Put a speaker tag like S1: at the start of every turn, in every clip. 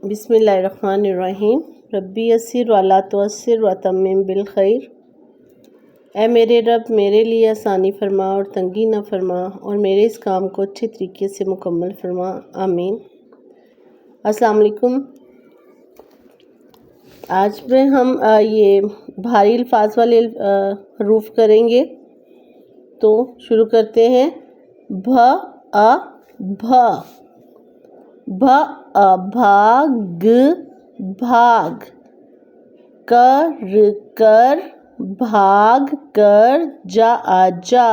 S1: बिस्मिल्लाहिर्रहमानिर्रहीम। रब्बी यस्सिर वला तुअस्सिर व तम्मिम बिल खैर। ऐ मेरे रब, मेरे लिए आसानी फरमा और तंगी न फरमा, और मेरे इस काम को अच्छे तरीके से मुकम्मल फरमा, आमीन। अस्सलाम वालेकुम। आज में हम ये भारी अल्फाज वाले हरूफ करेंगे, तो शुरू करते हैं। भ अ भ, भ अ भाग भाग, कर कर भाग कर, जा जा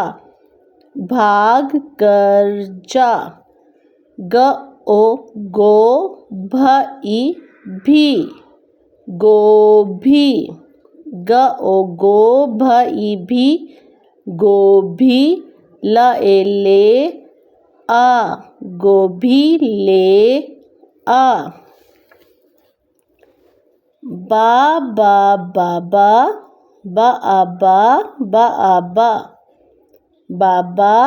S1: भाग कर जा, ग ओ गो भ ई भी, गोभी, ग ओ गो भ ई भी, गोभी, ल ए ले आ, गोभी ले आ, बा बा बाबा, बा आ बा, बा आ बा, बाबा,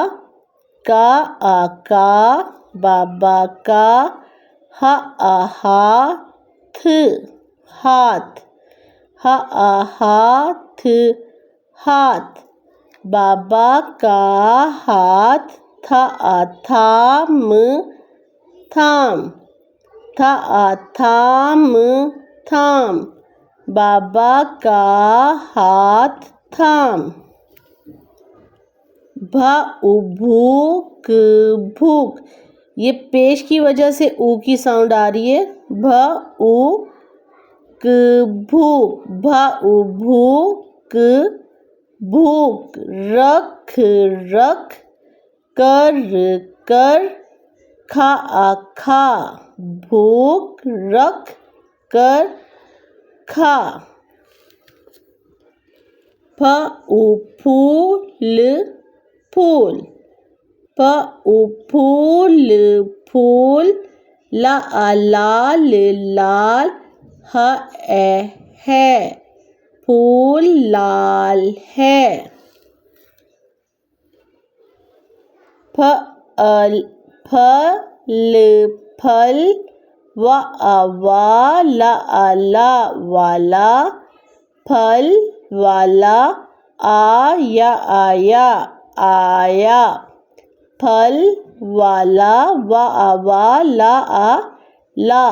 S1: का आ का, बाबा का, हा आ हाथ हाथ, हा आ हाथ हाथ, बाबा का हाथ, था आ थाम थाम, था आ थाम थाम, बाबा का हाथ थाम। भ उ भूख भूख, ये पेश की वजह से ऊ की साउंड आ रही है। भ उ क भूख, भ उ भूख भूख, रख रख, कर कर, खा आ खा, भूख रख कर खा। फ उ फूल फूल, फ उ फूल फूल, ला आ लाल लाल, ह ए है, फूल लाल है। फल फल, व आ वा, ला आ ला वाला, फल वाला, आ या आया आया, फल वाला, व आ वा, ला आ ला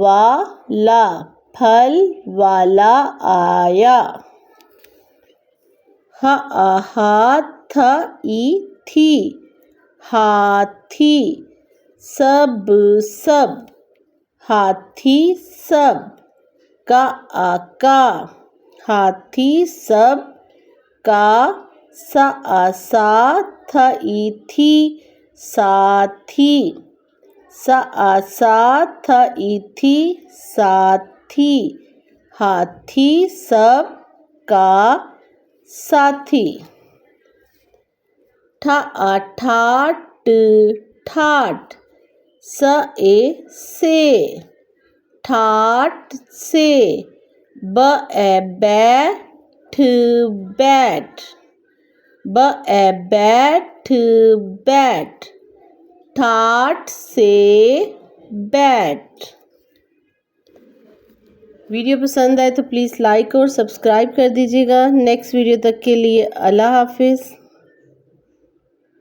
S1: वाला, फल वाला आया। ह आ हाथ ई थी, हाथी, सब सब, हाथी सब, का आ का, हाथी सब का, सा आ सा, थ ई थी, साथी, सा आ सा, थ ई थी, साथी, हाथी सब का साथी। ठ आ ठाट ठाट, स ए से, ठाट से, ब ए बैठ बैठ, ब ए बैठ बैठ, ठाट से बैठ। वीडियो पसंद आए तो प्लीज़ लाइक और सब्सक्राइब कर दीजिएगा। नेक्स्ट वीडियो तक के लिए अल्लाह हाफिज़।